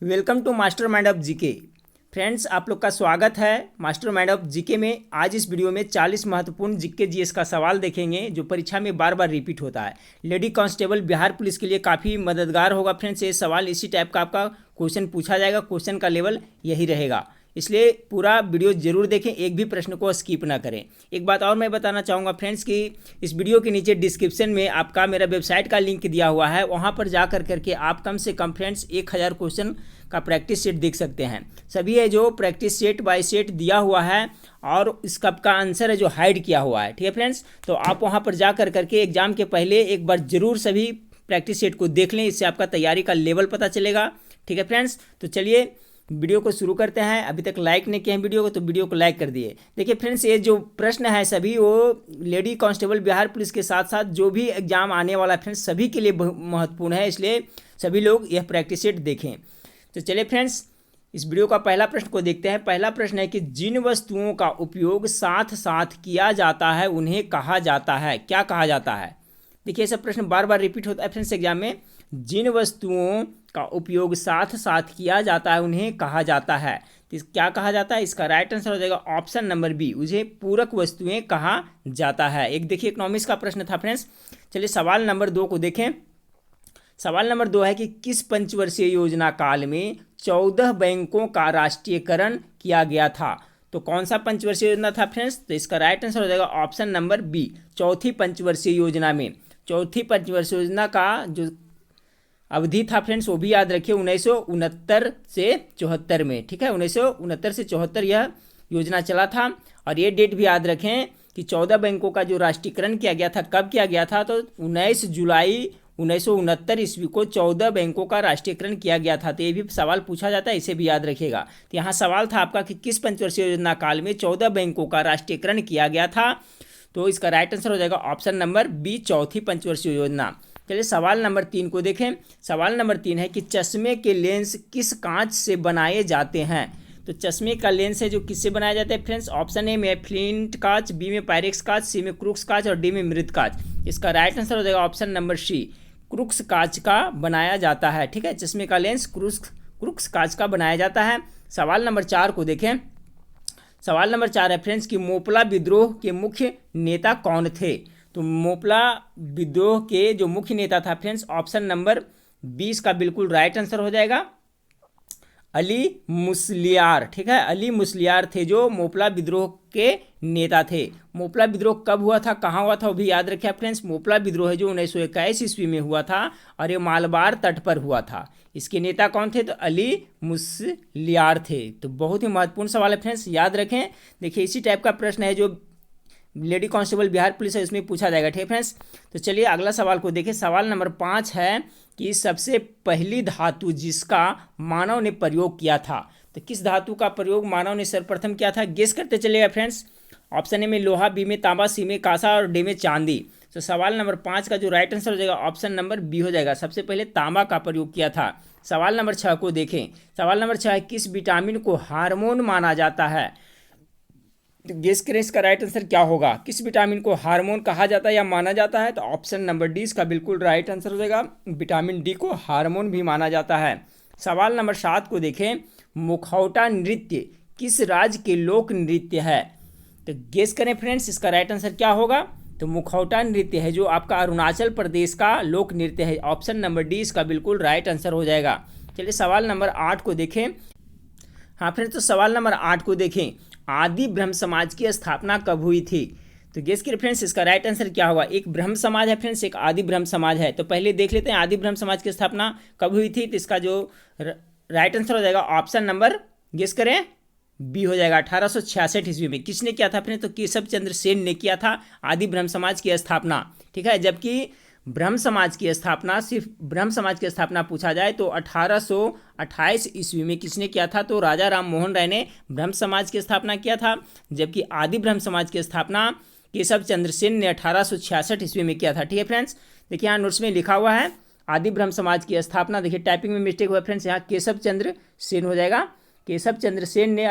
Welcome to Master Mind of GK. Friends, आप लोग का स्वागत है मास्टर माइंड ऑफ जीके में। आज इस वीडियो में 40 महत्वपूर्ण जीके जीएस का सवाल देखेंगे जो परीक्षा में बार बार रिपीट होता है। लेडी कांस्टेबल बिहार पुलिस के लिए काफ़ी मददगार होगा फ्रेंड्स। ये सवाल इसी टाइप का आपका क्वेश्चन पूछा जाएगा, क्वेश्चन का लेवल यही रहेगा, इसलिए पूरा वीडियो जरूर देखें, एक भी प्रश्न को स्किप ना करें। एक बात और मैं बताना चाहूँगा फ्रेंड्स कि इस वीडियो के नीचे डिस्क्रिप्शन में आपका मेरा वेबसाइट का लिंक दिया हुआ है, वहाँ पर जा करके आप कम से कम फ्रेंड्स 1000 क्वेश्चन का प्रैक्टिस सेट देख सकते हैं। सभी है जो प्रैक्टिस सेट बाय सेट दिया हुआ है और इसका का आंसर है जो हाइड किया हुआ है। ठीक है फ्रेंड्स, तो आप वहाँ पर जा करके एग्जाम के पहले एक बार जरूर सभी प्रैक्टिस सेट को देख लें, इससे आपका तैयारी का लेवल पता चलेगा। ठीक है फ्रेंड्स, तो चलिए वीडियो को शुरू करते हैं। अभी तक लाइक नहीं किए हैं वीडियो को तो वीडियो को लाइक कर दिए। देखिए फ्रेंड्स, ये जो प्रश्न है सभी वो लेडी कांस्टेबल बिहार पुलिस के साथ साथ जो भी एग्जाम आने वाला है फ्रेंड्स सभी के लिए महत्वपूर्ण है, इसलिए सभी लोग यह प्रैक्टिस सेट देखें। तो चलिए फ्रेंड्स, इस वीडियो का पहला प्रश्न को देखते हैं। पहला प्रश्न है कि जिन वस्तुओं का उपयोग साथ साथ किया जाता है उन्हें कहा जाता है, क्या कहा जाता है। देखिए ऐसा प्रश्न बार बार रिपीट होता है फ्रेंड्स एग्जाम में। जिन वस्तुओं का उपयोग साथ साथ किया जाता है उन्हें कहा जाता है, तो क्या कहा जाता है। इसका राइट आंसर हो जाएगा ऑप्शन नंबर बी, उसे पूरक वस्तुएं कहा जाता है। एक देखिए इकोनॉमिक्स का प्रश्न था फ्रेंड्स। चलिए सवाल नंबर 2 को देखें। सवाल नंबर 2 है कि किस पंचवर्षीय योजना काल में 14 बैंकों का राष्ट्रीयकरण किया गया था। तो कौन सा पंचवर्षीय योजना था फ्रेंड्स, तो इसका राइट आंसर हो जाएगा ऑप्शन नंबर बी, चौथी पंचवर्षीय योजना में। चौथी पंचवर्षीय योजना का जो अवधि था फ्रेंड्स वो भी याद रखिए 1969 से 74 में। ठीक है, 1969 से 74 यह योजना चला था। और ये डेट भी याद रखें कि 14 बैंकों का जो राष्ट्रीयकरण किया गया था, कब किया गया था, तो 19 जुलाई 1969 ईस्वी को 14 बैंकों का राष्ट्रीयकरण किया गया था। तो ये भी सवाल पूछा जाता है, इसे भी याद रखिएगा। तो यहाँ सवाल था आपका कि किस पंचवर्षीय योजना काल में 14 बैंकों का राष्ट्रीयकरण किया गया था, तो इसका राइट आंसर हो जाएगा ऑप्शन नंबर बी, चौथी पंचवर्षीय योजना। चलिए सवाल नंबर 3 को देखें। सवाल नंबर 3 है कि चश्मे के लेंस किस कांच से बनाए जाते हैं। तो चश्मे का लेंस है जो किससे बनाया जाता है फ्रेंड्स। ऑप्शन ए में फ्लिंट कांच, बी में पायरेक्स कांच, सी में क्रूक्स कांच और डी में मृत कांच। इसका राइट आंसर हो जाएगा ऑप्शन नंबर सी, क्रूक्स कांच का बनाया जाता है। ठीक है, चश्मे का लेंस क्रूक्स कांच का बनाया जाता है। सवाल नंबर 4 को देखें। सवाल नंबर 4 है फ्रेंड्स कि मोपला विद्रोह के मुख्य नेता कौन थे। तो मोपला विद्रोह के जो मुख्य नेता था फ्रेंड्स, ऑप्शन नंबर 20 का बिल्कुल राइट आंसर हो जाएगा अली मुसलियार। ठीक है, अली मुसलियार थे जो मोपला विद्रोह के नेता थे। मोपला विद्रोह कब हुआ था, कहाँ हुआ था, वो भी याद रखिए फ्रेंड्स। मोपला विद्रोह है जो 1921 ईस्वी में हुआ था और ये मालबार तट पर हुआ था। इसके नेता कौन थे, तो अली मुसलियार थे। तो बहुत ही महत्वपूर्ण सवाल है फ्रेंड्स, याद रखें। देखिए इसी टाइप का प्रश्न है जो लेडी कांस्टेबल बिहार पुलिस है उसमें पूछा जाएगा। ठीक है फ्रेंड्स, तो चलिए अगला सवाल को देखिए। सवाल नंबर 5 है कि सबसे पहली धातु जिसका मानव ने प्रयोग किया था। तो किस धातु का प्रयोग मानव ने सर्वप्रथम किया था, गेस करते चलिएगा फ्रेंड्स। ऑप्शन ए में लोहा, बी में तांबा, सी में कांसा और डी में चांदी। तो सवाल नंबर 5 का जो राइट आंसर हो जाएगा ऑप्शन नंबर बी हो जाएगा, सबसे पहले तांबा का प्रयोग किया था। सवाल नंबर 6 को देखें। सवाल नंबर 6 है किस विटामिन को हार्मोन माना जाता है। तो गेस करें इसका राइट आंसर क्या होगा, किस विटामिन को हार्मोन कहा जाता है या माना जाता है। तो ऑप्शन नंबर डी इसका बिल्कुल राइट आंसर हो जाएगा, विटामिन डी को हार्मोन भी माना जाता है। सवाल नंबर 7 को देखें। मुखौटा नृत्य किस राज्य के लोक नृत्य है। तो गेस करें फ्रेंड्स इसका राइट आंसर क्या होगा। तो मुखौटा नृत्य है जो आपका अरुणाचल प्रदेश का लोक नृत्य है। ऑप्शन नंबर डी इसका बिल्कुल राइट आंसर हो जाएगा। चलिए सवाल नंबर 8 को देखें। हाँ फ्रेंड्स, तो सवाल नंबर 8 को देखें। आदि ब्रह्म समाज की स्थापना कब हुई थी। तो गेस करिए फ्रेंड्स इसका राइट आंसर क्या होगा। एक ब्रह्म समाज है फ्रेंड्स, एक आदि ब्रह्म समाज है। तो पहले देख लेते हैं आदि ब्रह्म समाज की स्थापना कब हुई थी। तो इसका जो राइट आंसर हो जाएगा ऑप्शन नंबर गेस करें बी हो जाएगा, 1866 ईस्वी में। किसने किया था फ्रेंड्स, तो केशव चंद्र सेन ने किया था आदि ब्रह्म समाज की स्थापना। ठीक है, जबकि ब्रह्म समाज की स्थापना, सिर्फ ब्रह्म समाज की स्थापना पूछा जाए तो 1828 ईस्वी में किसने किया था, तो राजा राम मोहन राय ने ब्रह्म समाज की स्थापना किया था। जबकि आदि ब्रह्म समाज की स्थापना केशव चंद्र सेन ने 1866 ईस्वी में किया था। ठीक है फ्रेंड्स, देखिए यहाँ नोट्स में लिखा हुआ है आदि ब्रह्म समाज की स्थापना। देखिए टाइपिंग में मिस्टेक हुआ फ्रेंड्स, यहाँ केशव चंद्र सेन हो जाएगा। केशव चंद्र सेन ने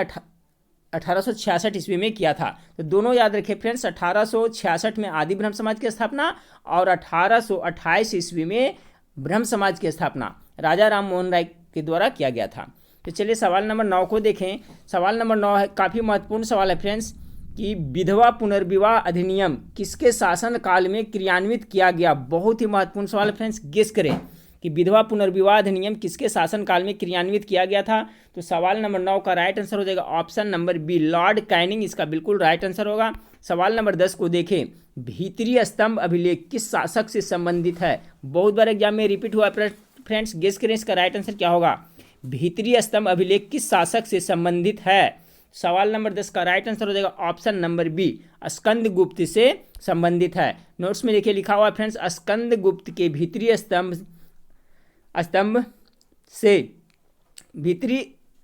1866 ईस्वी में किया था। तो दोनों याद रखें फ्रेंड्स, 1866 में आदि ब्रह्म समाज की स्थापना और 1828 ईस्वी में ब्रह्म समाज की स्थापना राजा राम मोहन राय के द्वारा किया गया था। तो चलिए सवाल नंबर 9 को देखें। सवाल नंबर 9 है, काफ़ी महत्वपूर्ण सवाल है फ्रेंड्स, कि विधवा पुनर्विवाह अधिनियम किसके शासन काल में क्रियान्वित किया गया। बहुत ही महत्वपूर्ण सवाल है फ्रेंड्स, गेस करें कि विधवा पुनर्विवाह अधिनियम किसके शासन काल में क्रियान्वित किया गया था। तो सवाल नंबर 9 का राइट आंसर हो जाएगा option number B, Lord Canning इसका बिल्कुल राइट आंसर होगा। सवाल नंबर 10 को देखें, भीतरी स्तंभ अभिलेख किस शासक से संबंधित है। बहुत बार एग्जाम में रिपीट हुआ फ्रेंड्स, गेस करें इसका राइट आंसर क्या होगा। भीतरी स्तंभ अभिलेख किस शासक से संबंधित है। सवाल नंबर 10 का राइट आंसर हो जाएगा ऑप्शन नंबर बी, स्कंदगुप्त से संबंधित है। नोट्स में देखिए लिखा हुआ है फ्रेंड्स, स्कंदगुप्त के भीतरी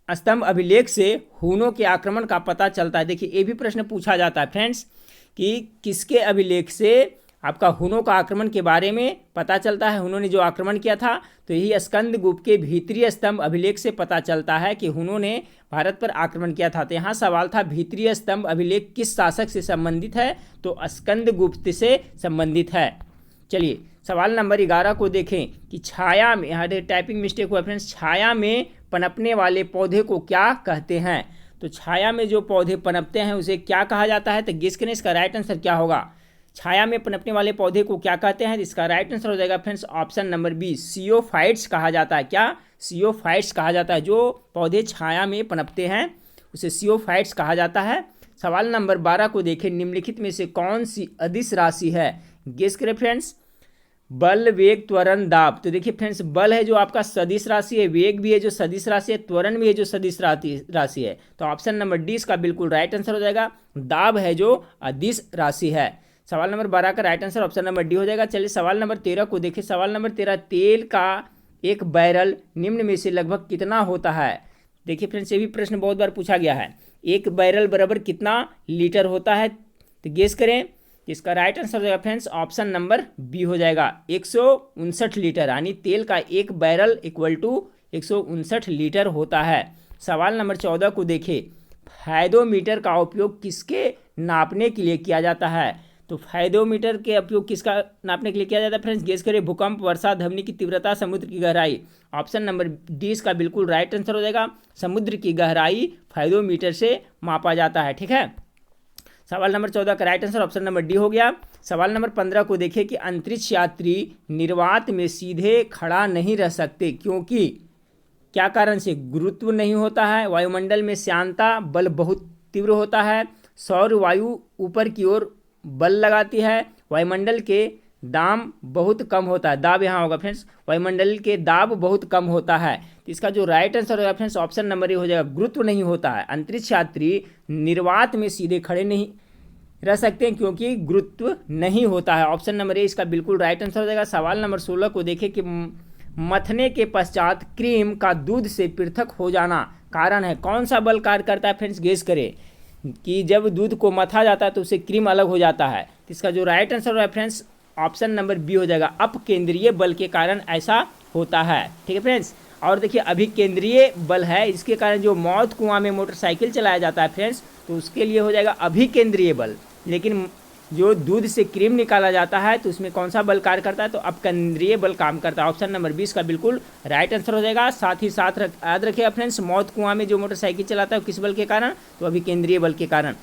स्तंभ अभिलेख से हूनों के आक्रमण का पता चलता है। देखिए ये भी प्रश्न पूछा जाता है फ्रेंड्स कि किसके अभिलेख से आपका हूनों का आक्रमण के बारे में पता चलता है, हूनों ने जो आक्रमण किया था। तो यही स्कंदगुप्त के भीतरी स्तंभ अभिलेख से पता चलता है कि हूनों ने भारत पर आक्रमण किया था। तो यहाँ सवाल था भीतरी स्तंभ अभिलेख किस शासक से संबंधित है, तो स्कंदगुप्त से संबंधित है। चलिए सवाल नंबर 11 को देखें कि छाया में, यहाँ टाइपिंग मिस्टेक हुआ फ्रेंड्स, छाया में पनपने वाले पौधे को क्या कहते हैं। तो छाया में जो पौधे पनपते हैं उसे क्या कहा जाता है। तो गेस करें इसका राइट आंसर क्या होगा। छाया में पनपने वाले पौधे को क्या कहते हैं। इसका राइट आंसर हो जाएगा फ्रेंड्स ऑप्शन नंबर बी, सियोफाइट्स कहा जाता है। क्या, सियोफाइट्स कहा जाता है। जो पौधे छाया में पनपते हैं उसे सियोफाइट्स कहा जाता है। सवाल नंबर 12 को देखें, निम्नलिखित में से कौन सी अदिश राशि है। गेस करें फ्रेंड्स, बल, वेग, त्वरण, दाब। तो देखिए फ्रेंड्स, बल है जो आपका सदिश राशि है, वेग भी है जो सदिश राशि है, त्वरण भी है जो सदिश राशि है। तो ऑप्शन नंबर डी इसका बिल्कुल राइट आंसर हो जाएगा। दाब है जो अदिश राशि है। सवाल नंबर 12 का right answer option number D हो जाएगा। चलिए सवाल नंबर 13 को देखिए। सवाल नंबर 13, तेल का एक बैरल निम्न में से लगभग कितना होता है। देखिए फ्रेंड्स, ये भी प्रश्न बहुत बार पूछा गया है, एक बैरल बराबर कितना लीटर होता है। तो गेस करें, इसका राइट आंसर हो जाएगा फ्रेंड्स ऑप्शन नंबर बी हो जाएगा 159 लीटर, यानी तेल का एक बैरल इक्वल टू 159 लीटर होता है। सवाल नंबर 14 को देखिए, फायदोमीटर का उपयोग किसके नापने के लिए किया जाता है। तो फायदोमीटर के उपयोग किसका नापने के लिए किया जाता है फ्रेंड्स। गेस करें, भूकंप, वर्षा, ध्वनि की तीव्रता, समुद्र की गहराई। ऑप्शन नंबर डी इसका बिल्कुल राइट आंसर हो जाएगा। समुद्र की गहराई फायदोमीटर से मापा जाता है। ठीक है, सवाल नंबर 14 का right answer option number D हो गया। सवाल नंबर 15 को देखिए कि अंतरिक्ष यात्री निर्वात में सीधे खड़ा नहीं रह सकते, क्योंकि क्या कारण से। गुरुत्व नहीं होता है, वायुमंडल में श्यानता, बल बहुत तीव्र होता है, सौर वायु ऊपर की ओर बल लगाती है, वायुमंडल के दाम बहुत कम होता है। दाब यहाँ होगा फ्रेंड्स, वायुमंडल के दाब बहुत कम होता है। तो इसका जो राइट आंसर होगा फ्रेंड्स ऑप्शन नंबर ए हो जाएगा, गुरुत्व नहीं होता है। अंतरिक्ष यात्री निर्वात में सीधे खड़े नहीं रह सकते हैं क्योंकि गुरुत्व नहीं होता है। ऑप्शन नंबर ए इसका बिल्कुल राइट आंसर हो जाएगा। सवाल नंबर 16 को देखें कि मथने के पश्चात क्रीम का दूध से पृथक हो जाना कारण है। कौन सा बल कार्य करता है फ्रेंड्स, गेस करें कि जब दूध को मथा जाता है तो उससे क्रीम अलग हो जाता है। तो इसका जो राइट आंसर है फ्रेंड्स ऑप्शन नंबर बी हो जाएगा, अपकेंद्रीय बल के कारण ऐसा होता है। ठीक है फ्रेंड्स, और देखिए अभिकेंद्रीय बल है, इसके कारण जो मौत कुआं में मोटरसाइकिल चलाया जाता है फ्रेंड्स, तो उसके लिए हो जाएगा अभिकेंद्रीय बल। लेकिन जो दूध से क्रीम निकाला जाता है तो उसमें कौन सा बल कार्य करता है, तो अपकेंद्रीय बल काम करता है। ऑप्शन नंबर 20 का बिल्कुल राइट आंसर हो जाएगा। साथ ही साथ याद रखिएगा फ्रेंड्स, मौत कुआं में जो मोटरसाइकिल चलाता है किस बल के कारण, तो अभिकेंद्रीय बल के कारण।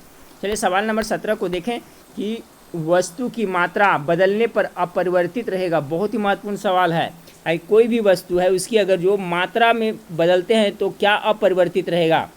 चलिए सवाल नंबर 17 को देखें कि वस्तु की मात्रा बदलने पर अपरिवर्तित रहेगा। बहुत ही महत्वपूर्ण सवाल है। कोई भी वस्तु है उसकी अगर जो मात्रा में बदलते हैं तो क्या अपरिवर्तित रहेगा,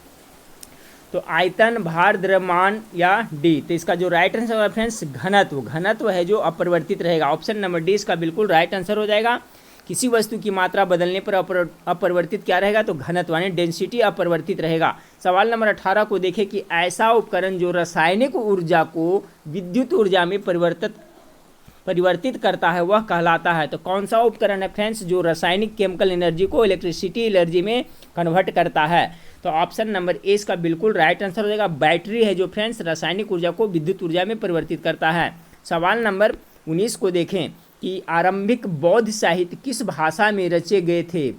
तो आयतन, भार, द्रव्यमान या डी। तो इसका जो राइट आंसर होगा फ्रेंड्स घनत्व, घनत्व है जो अपरिवर्तित रहेगा। ऑप्शन नंबर डी इसका बिल्कुल राइट आंसर हो जाएगा। किसी वस्तु की मात्रा बदलने पर अपरिवर्तित क्या रहेगा, तो घनत्व यानी डेंसिटी अपरिवर्तित रहेगा। सवाल नंबर 18 को देखें कि ऐसा उपकरण जो रासायनिक ऊर्जा को विद्युत ऊर्जा में परिवर्तित करता है वह कहलाता है। तो कौन सा उपकरण है फ्रेंड्स जो रासायनिक केमिकल एनर्जी को इलेक्ट्रिसिटी एनर्जी में कन्वर्ट करता है, तो ऑप्शन नंबर ए इसका बिल्कुल राइट आंसर हो जाएगा। बैटरी है जो फ्रेंड्स रासायनिक ऊर्जा को विद्युत ऊर्जा में परिवर्तित करता है। सवाल नंबर 19 को देखें कि आरंभिक बौद्ध साहित्य किस भाषा में रचे गए थे।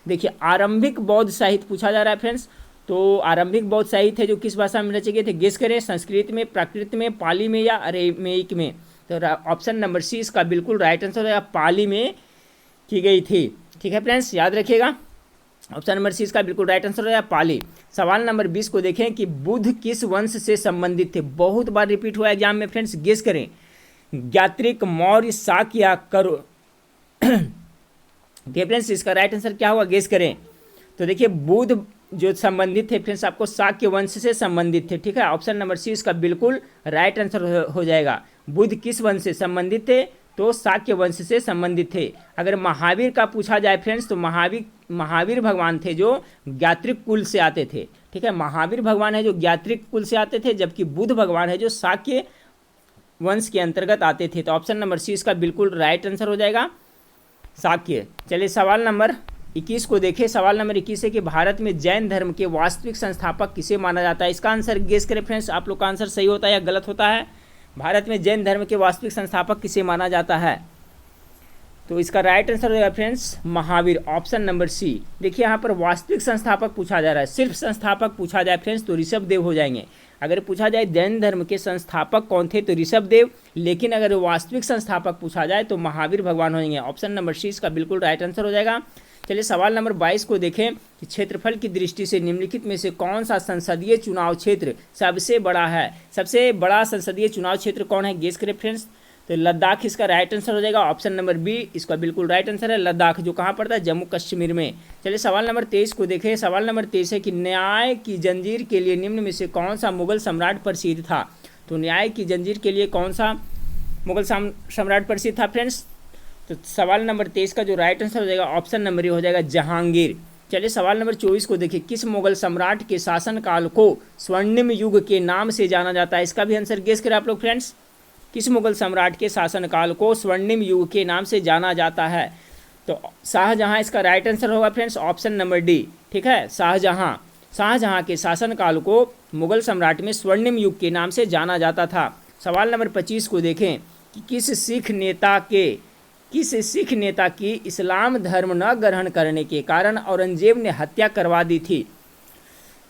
देखिए आरंभिक बौद्ध साहित्य पूछा जा रहा है फ्रेंड्स, तो आरंभिक बौद्ध साहित्य है जो किस भाषा में रचे गए थे, गेस करें, संस्कृत में, प्राकृत में, पाली में या अरेमेइक में। तो ऑप्शन नंबर सी इसका बिल्कुल राइट आंसर है, पाली में की गई थी। ठीक है फ्रेंड्स, याद रखिएगा। ऑप्शन नंबर सी इसका बिल्कुल राइट आंसर हो जाएगा पाली। सवाल नंबर 20 को देखें कि बुद्ध किस वंश से संबंधित थे। बहुत बार रिपीट हुआ एग्जाम में फ्रेंड्स, गेस करें। ज्ञात्रिक, मौर्य, शाक्य या करो। देखिए फ्रेंड्स इसका राइट आंसर क्या होगा, गेस करें। तो देखिए बुद्ध जो संबंधित थे फ्रेंड्स आपको शाक्य वंश से संबंधित थे, ठीक है। ऑप्शन नंबर सी इसका बिल्कुल राइट आंसर हो जाएगा। बुद्ध किस वंश से संबंधित थे, तो शाक्य वंश से संबंधित थे। अगर महावीर का पूछा जाए फ्रेंड्स, तो महावीर भगवान थे जो ज्ञात्रिक कुल से आते थे, ठीक है। महावीर भगवान है जो ज्ञात्रिक कुल से आते थे, जबकि बुद्ध भगवान है जो शाक्य वंश के अंतर्गत आते थे। तो ऑप्शन नंबर सी इसका बिल्कुल राइट आंसर हो जाएगा, शाक्य। चलिए सवाल नंबर 21 को देखें। सवाल नंबर 21 है कि भारत में जैन धर्म के वास्तविक संस्थापक किसे माना जाता है। इसका आंसर गेस करें फ्रेंड्स, आप लोग का आंसर सही होता है या गलत होता है। भारत में जैन धर्म के वास्तविक संस्थापक किसे माना जाता है, तो इसका राइट आंसर हो जाएगा friends Mahavir. Option number C. देखिए यहाँ पर वास्तविक संस्थापक पूछा जा रहा है, सिर्फ संस्थापक पूछा जाए फ्रेंड्स तो ऋषभ देव हो जाएंगे। अगर पूछा जाए जैन धर्म के संस्थापक कौन थे तो ऋषभ देव, लेकिन अगर वास्तविक संस्थापक पूछा जाए तो महावीर भगवान होंगे। ऑप्शन नंबर सी इसका बिल्कुल राइट आंसर हो जाएगा। चलिए सवाल नंबर 22 को देखें कि क्षेत्रफल की दृष्टि से निम्नलिखित में से कौन सा संसदीय चुनाव क्षेत्र सबसे बड़ा है। सबसे बड़ा संसदीय चुनाव क्षेत्र कौन है, गेस करें फ्रेंड्स। तो लद्दाख इसका राइट आंसर हो जाएगा। ऑप्शन नंबर बी इसका बिल्कुल राइट आंसर है, लद्दाख, जो कहाँ पड़ता है, जम्मू कश्मीर में। चलिए सवाल नंबर 23 को देखें। सवाल नंबर 23 है कि न्याय की जंजीर के लिए निम्न में से कौन सा मुगल सम्राट प्रसिद्ध था। तो न्याय की जंजीर के लिए कौन सा मुगल सम्राट प्रसिद्ध था फ्रेंड्स। तो सवाल नंबर 23 का जो राइट आंसर हो जाएगा ऑप्शन नंबर ए हो जाएगा जहांगीर। चलिए सवाल नंबर 24 को देखिए। किस मुगल सम्राट के शासनकाल को स्वर्णिम युग के नाम से जाना जाता है। इसका भी आंसर गेस करें आप लोग फ्रेंड्स। किस मुगल सम्राट के शासनकाल को स्वर्णिम युग के नाम से जाना जाता है, तो शाहजहां इसका राइट आंसर होगा फ्रेंड्स। ऑप्शन नंबर डी, ठीक है, शाहजहां के शासनकाल को मुगल सम्राट में स्वर्णिम युग के नाम से जाना जाता था। सवाल नंबर 25 को देखें कि किस सिख नेता की इस्लाम धर्म न ग्रहण करने के कारण औरंगजेब ने हत्या करवा दी थी।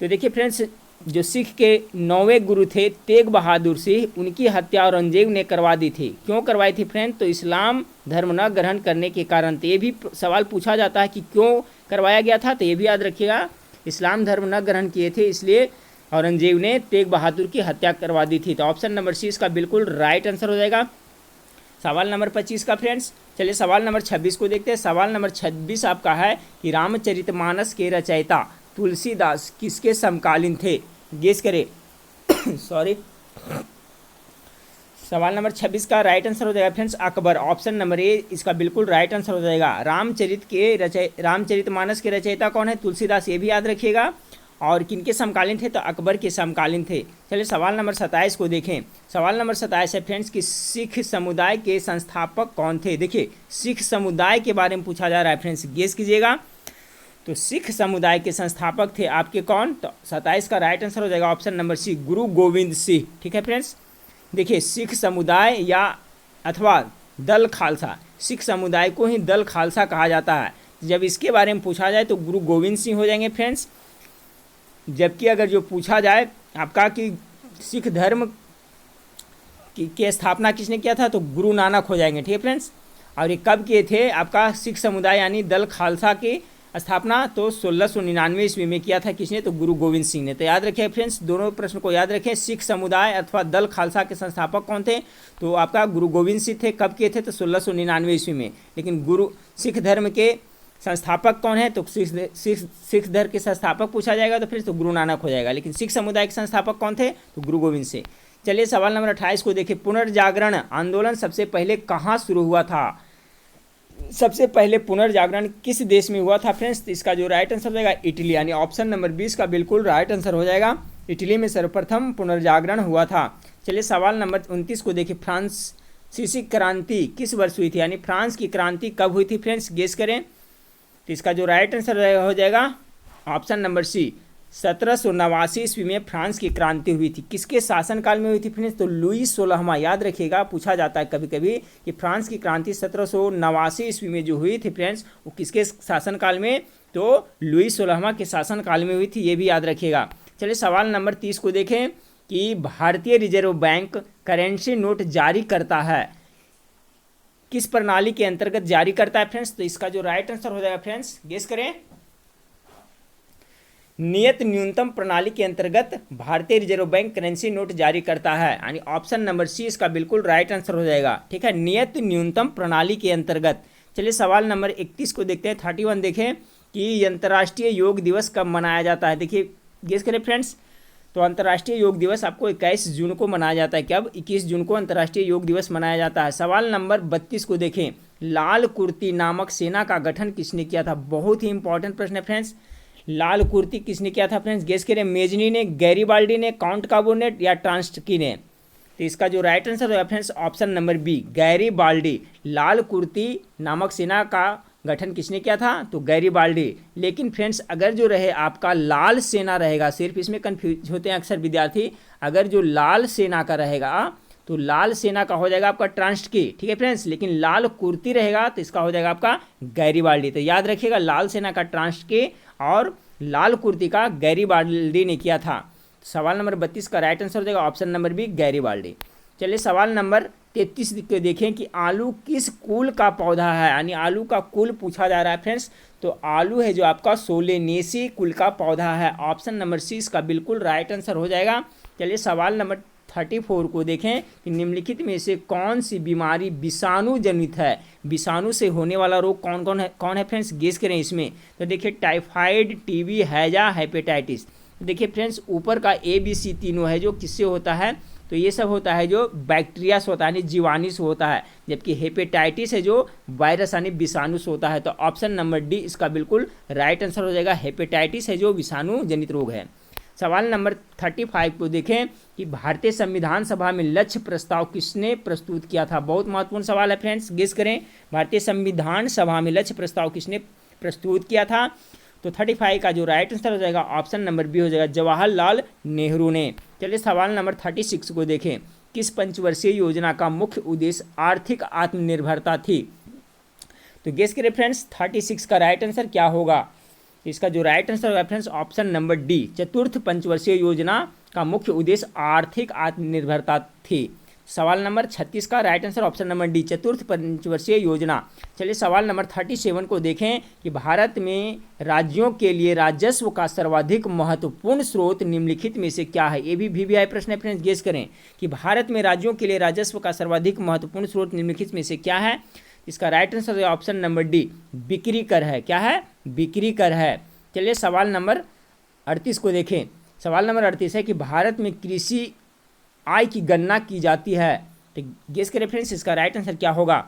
तो देखिए फ्रेंड्स जो सिख के 9वें गुरु थे तेग बहादुर सिंह, उनकी हत्या औरंगजेब ने करवा दी थी। क्यों करवाई थी फ्रेंड, तो इस्लाम धर्म न ग्रहण करने के कारण। तो ये भी सवाल पूछा जाता है कि क्यों करवाया गया था, तो ये भी याद रखिएगा, इस्लाम धर्म न ग्रहण किए थे इसलिए औरंगजेब ने तेग बहादुर की हत्या करवा दी थी। तो ऑप्शन नंबर सी इसका बिल्कुल राइट आंसर हो जाएगा सवाल नंबर 25 का फ्रेंड्स। चलिए सवाल नंबर 26 को देखते हैं। सवाल नंबर 26 आपका है कि रामचरितमानस के रचयिता तुलसीदास किसके समकालीन थे, गेस करें। सॉरी, सवाल नंबर 26 का राइट आंसर हो जाएगा friends Akbar. Option number A इसका बिल्कुल राइट आंसर हो जाएगा। रामचरितमानस के रचयिता कौन है, तुलसीदास, ये भी याद रखिएगा। और किनके समकालीन थे, तो अकबर के समकालीन थे। चलिए सवाल नंबर 27 को देखें। सवाल नंबर 27 है फ्रेंड्स कि सिख समुदाय के संस्थापक कौन थे। देखिए सिख समुदाय के बारे में पूछा जा रहा है फ्रेंड्स, गेस कीजिएगा। तो सिख समुदाय के संस्थापक थे आपके कौन, तो 27 का राइट आंसर हो जाएगा ऑप्शन नंबर सी गुरु गोविंद सिंह, ठीक है फ्रेंड्स। देखिए सिख समुदाय या अथवा दल खालसा, सिख समुदाय को ही दल खालसा कहा जाता है। जब इसके बारे में पूछा जाए तो गुरु गोविंद सिंह हो जाएंगे फ्रेंड्स। जबकि अगर जो पूछा जाए आपका कि सिख धर्म की स्थापना किसने किया था, तो गुरु नानक हो जाएंगे, ठीक है फ्रेंड्स। और ये कब किए थे आपका सिख समुदाय यानी दल खालसा की स्थापना, तो 1699 ईस्वी में किया था किसने, तो गुरु गोविंद सिंह ने। तो याद रखें फ्रेंड्स, दोनों प्रश्न को याद रखें। सिख समुदाय अथवा दल खालसा के संस्थापक कौन थे, तो आपका गुरु गोविंद सिंह थे। कब किए थे, तो 1699 ईस्वी में। लेकिन सिख धर्म के संस्थापक कौन है, तो सिख धर्म के संस्थापक पूछा जाएगा तो फिर तो गुरु नानक हो जाएगा। लेकिन सिख समुदाय के संस्थापक कौन थे, तो गुरु गोविंद सिंह। चलिए सवाल नंबर 28 को देखिए। पुनर्जागरण आंदोलन सबसे पहले कहाँ शुरू हुआ था। सबसे पहले पुनर्जागरण किस देश में हुआ था फ्रेंड्स, तो इसका जो राइट आंसर हो जाएगा इटली, यानी ऑप्शन नंबर 20 का बिल्कुल राइट आंसर हो जाएगा। इटली में सर्वप्रथम पुनर्जागरण हुआ था। चलिए सवाल नंबर 29 को देखिए। फ्रांसीसी क्रांति किस वर्ष हुई थी, यानी फ्रांस की क्रांति कब हुई थी फ्रेंड्स, गेस करें। तो इसका जो राइट आंसर हो जाएगा ऑप्शन नंबर सी 1789 ईस्वी में फ्रांस की क्रांति हुई थी। किसके शासनकाल में हुई थी फ्रेंड्स, तो लुई 16वां। याद रखिएगा, पूछा जाता है कभी कभी कि फ्रांस की क्रांति 1789 ईस्वी में जो हुई थी फ्रेंड्स, वो किसके शासनकाल में, तो लुई 16वां के शासनकाल में हुई थी, ये भी याद रखिएगा। चलिए सवाल नंबर 30 को देखें कि भारतीय रिजर्व बैंक करेंसी नोट जारी करता है, किस प्रणाली के अंतर्गत जारी करता है फ्रेंड्स, तो इसका जो राइट आंसर हो जाएगा फ्रेंड्स, गेस करें। नियत न्यूनतम प्रणाली के अंतर्गत भारतीय रिजर्व बैंक करेंसी नोट जारी करता है, यानी ऑप्शन नंबर सी इसका बिल्कुल राइट आंसर हो जाएगा। ठीक है, नियत न्यूनतम प्रणाली के अंतर्गत। चलिए सवाल नंबर 31 को देखते हैं। 31 देखें कि अंतर्राष्ट्रीय योग दिवस कब मनाया जाता है। देखिए गेस करें फ्रेंड्स, तो अंतर्राष्ट्रीय योग दिवस आपको 21 जून को मनाया जाता है। कब? 21 जून को अंतर्राष्ट्रीय योग दिवस मनाया जाता है। सवाल नंबर 32 को देखें, लाल कुर्ती नामक सेना का गठन किसने किया था। बहुत ही इंपॉर्टेंट प्रश्न है फ्रेंड्स। लाल कुर्ती किसने किया था फ्रेंड्स? गेस करें, मेजनी ने, गैरीबाल्डी ने, काउंट काबो ने या ट्रांस्की ने। तो इसका जो राइट आंसर होगा friends option number B, Garibaldi. लाल कुर्ती नामक सेना का गठन किसने किया था? तो गैरीबाल्डी। लेकिन फ्रेंड्स अगर जो रहे आपका लाल सेना रहेगा, सिर्फ इसमें कंफ्यूज होते हैं अक्सर विद्यार्थी, अगर जो लाल सेना का रहेगा तो लाल सेना का हो जाएगा आपका ट्रांस्की। ठीक है फ्रेंड्स, लेकिन लाल कुर्ती रहेगा तो इसका हो जाएगा आपका गैरीबाल्डी। तो याद रखिएगा, लाल सेना का ट्रांस्की और लाल कुर्ती का गैरीबाल्डी ने किया था। सवाल नंबर 32 का राइट आंसर हो जाएगा ऑप्शन नंबर बी, गैरीबाल्डी। चलिए सवाल नंबर 33 को देखें कि आलू किस कुल का पौधा है, यानी आलू का कुल पूछा जा रहा है फ्रेंड्स। तो आलू है जो आपका सोलेनेसी कुल का पौधा है। ऑप्शन नंबर सी इसका बिल्कुल राइट आंसर हो जाएगा। चलिए सवाल नंबर 34 को देखें कि निम्नलिखित में से कौन सी बीमारी विषाणु जनित है। विषाणु से होने वाला रोग कौन है फ्रेंड्स? गेस करें इसमें। तो देखिए टाइफाइड, टीबी, हैजा, हेपेटाइटिस। देखिए फ्रेंड्स ऊपर का ए बी सी तीनों है जो किससे होता है? तो ये सब होता है जो बैक्टीरिया से होता है, यानी जीवाणु से होता है। जबकि हेपेटाइटिस है जो वायरस यानी विषाणु से होता है। तो ऑप्शन नंबर डी इसका बिल्कुल राइट आंसर हो जाएगा। हेपेटाइटिस है जो विषाणु जनित रोग है। सवाल नंबर 35 को देखें कि भारतीय संविधान सभा में लक्ष्य प्रस्ताव किसने प्रस्तुत किया था। बहुत महत्वपूर्ण सवाल है फ्रेंड्स, गेस करें। भारतीय संविधान सभा में लक्ष्य प्रस्ताव किसने प्रस्तुत किया था? तो 35 का जो राइट आंसर हो जाएगा ऑप्शन नंबर बी हो जाएगा, जवाहरलाल नेहरू ने। चलिए सवाल नंबर 36 को देखें, किस पंचवर्षीय योजना का मुख्य उद्देश्य आर्थिक आत्मनिर्भरता थी। तो गेस करें फ्रेंड्स 36 का राइट आंसर क्या होगा। इसका जो राइट आंसर होगा फ्रेंड्स ऑप्शन नंबर डी, चतुर्थ पंचवर्षीय योजना का मुख्य उद्देश्य आर्थिक आत्मनिर्भरता थी। सवाल नंबर 36 का right answer option number D, चतुर्थ पंचवर्षीय योजना। चलिए सवाल नंबर 37 को देखें कि भारत में राज्यों के लिए राजस्व का सर्वाधिक महत्वपूर्ण स्रोत निम्नलिखित में से क्या है। ये भी वीवीआई प्रश्न है फ्रेंड्स, गेस करें कि भारत में राज्यों के लिए राजस्व का सर्वाधिक महत्वपूर्ण स्रोत निम्नलिखित में से क्या है। इसका राइट आंसर है ऑप्शन नंबर डी, बिक्री कर है। क्या है? बिक्री कर है। चलिए सवाल नंबर 38 को देखें। सवाल नंबर 38 है कि भारत में कृषि आय की गणना की जाती है। तो गेस करें फ्रेंड्स इसका राइट आंसर क्या होगा।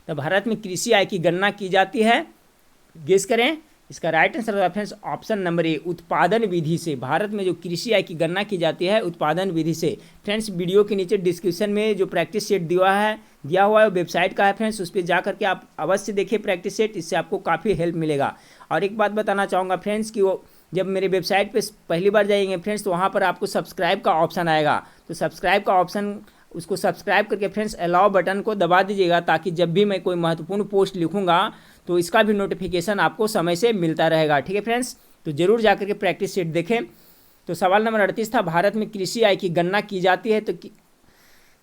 तो भारत में कृषि आय की गणना की जाती है, गेस करें। इसका राइट आंसर होगा फ्रेंड्स ऑप्शन नंबर ए, उत्पादन विधि से। भारत में जो कृषि आय की गणना की जाती है उत्पादन विधि से। फ्रेंड्स वीडियो के नीचे डिस्क्रिप्शन में जो प्रैक्टिस सेट दिया हुआ है वेबसाइट का है फ्रेंड्स, उस पर जा करके आप अवश्य देखिए प्रैक्टिस सेट, इससे आपको काफ़ी हेल्प मिलेगा। और एक बात बताना चाहूँगा फ्रेंड्स कि वो जब मेरे वेबसाइट पे पहली बार जाएंगे फ्रेंड्स तो वहाँ पर आपको सब्सक्राइब का ऑप्शन आएगा। तो सब्सक्राइब का ऑप्शन, उसको सब्सक्राइब करके फ्रेंड्स अलाउ बटन को दबा दीजिएगा, ताकि जब भी मैं कोई महत्वपूर्ण पोस्ट लिखूंगा तो इसका भी नोटिफिकेशन आपको समय से मिलता रहेगा। ठीक है फ्रेंड्स, तो जरूर जाकर के प्रैक्टिस सेट देखें। तो सवाल नंबर 38 था, भारत में कृषि आय की गणना की जाती है तो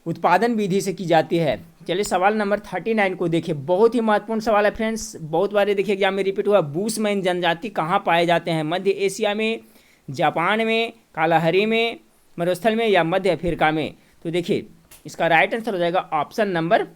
उत्पादन विधि से की जाती है। चलिए सवाल नंबर 39 को देखिए, बहुत ही महत्वपूर्ण सवाल है फ्रेंड्स, बहुत बार देखिए एग्जाम में रिपीट हुआ। बूशमैन जनजाति कहाँ पाए जाते हैं? मध्य एशिया में, जापान में, कालाहारी में, मरुस्थल में या मध्य अफ्रीका में। तो देखिए इसका राइट आंसर हो जाएगा ऑप्शन नंबर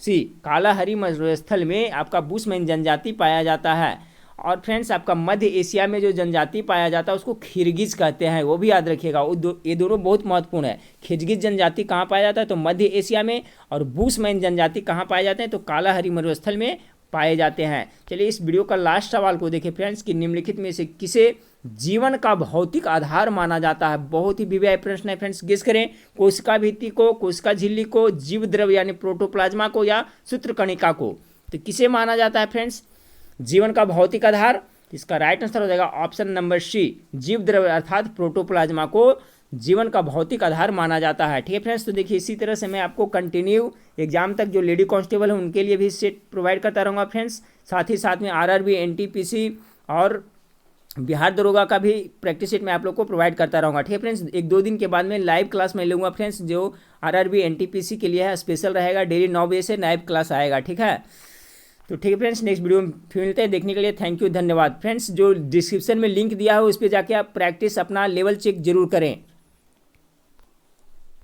सी, कालाहारी मरुस्थल में आपका बूशमैन जनजाति पाया जाता है। और फ्रेंड्स आपका मध्य एशिया में जो जनजाति पाया जाता है उसको खिरगिज कहते हैं, वो भी याद रखिएगा। ये दोनों बहुत महत्वपूर्ण है। खिरगिज जनजाति कहाँ पाया जाता है? तो मध्य एशिया में। और बूशमैन जनजाति कहाँ पाए जाते हैं? तो कालाहारी मरुस्थल में पाए जाते हैं। चलिए इस वीडियो का लास्ट सवाल को देखें फ्रेंड्स कि निम्नलिखित में से किसे जीवन का भौतिक आधार माना जाता है। बहुत ही वीवीआई प्रश्न है फ्रेंड्स, गेस करें। कोशिका भित्ति को, कोशिका झिल्ली को, जीव द्रव्य यानी प्रोटोप्लाज्मा को या सूत्रकणिका को। तो किसे माना जाता है फ्रेंड्स जीवन का भौतिक आधार? इसका राइट आंसर हो जाएगा ऑप्शन नंबर सी, जीव द्रव्य अर्थात प्रोटोप्लाज्मा को जीवन का भौतिक आधार माना जाता है। ठीक है फ्रेंड्स, तो देखिए इसी तरह से मैं आपको कंटिन्यू एग्जाम तक जो लेडी कांस्टेबल है उनके लिए भी सेट प्रोवाइड करता रहूँगा फ्रेंड्स। साथ ही साथ में आरआरबी, एनटीपीसी और बिहार दरोगा का भी प्रैक्टिस सेट मैं आप लोग को प्रोवाइड करता रहूँगा। ठीक है फ्रेंड्स, 1-2 दिन के बाद में लाइव क्लास मैं लूँगा फ्रेंड्स, जो आरआरबी एनटीपीसी के लिए है, स्पेशल रहेगा। डेली 9 बजे से लाइव क्लास आएगा। ठीक है, तो ठीक है फ्रेंड्स, नेक्स्ट वीडियो में फिर मिलते हैं। देखने के लिए थैंक यू, धन्यवाद। फ्रेंड्स जो डिस्क्रिप्शन में लिंक दिया है उस पर जाके आप प्रैक्टिस अपना लेवल चेक जरूर करें।